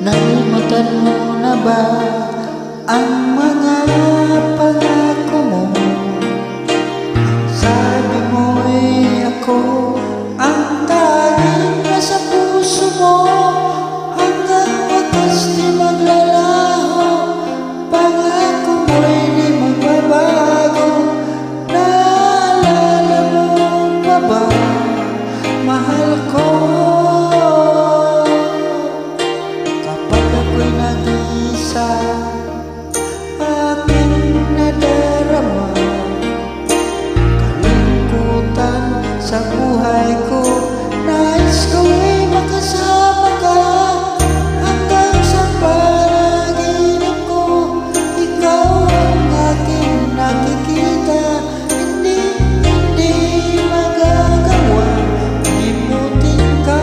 Nalimutan mo na ba ang mga pangako mo? Sabi mo'y ako ang tanging nasa puso mo, hanggang wakas di maglalaho. Pangako mo'y di magbabago. Naalala mo pa ba, mahal ko? Nag-isa, aking nadarama kalungkutan sa buhay ko. Nais ko'y makasama ka hanggang sa panaginip ko. Ikaw ang aking nakikita, hindi magagawa limutin ka.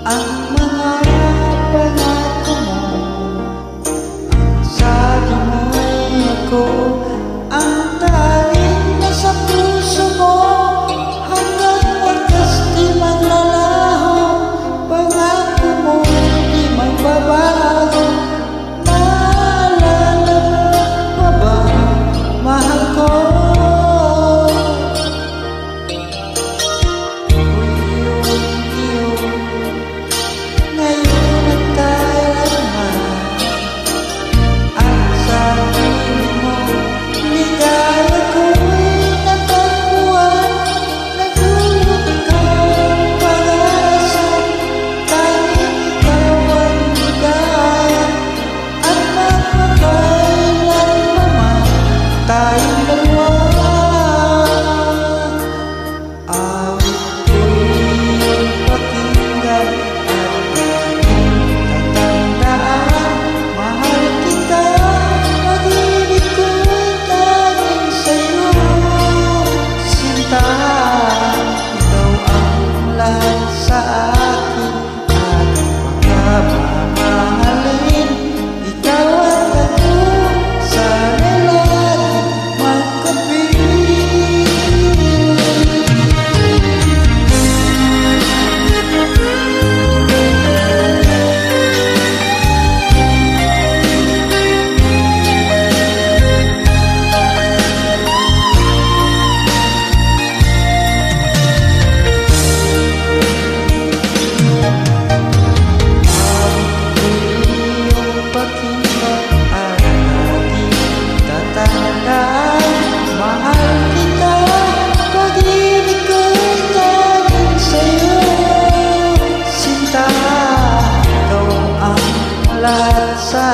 Ang mga pangako mo, sabi mo'y ako ang tanging nasa puso mo, hanggang wakas di maglalaho. Pangako mo di magbabago. Naalala mo pa ba, mahal ko? Lahat sa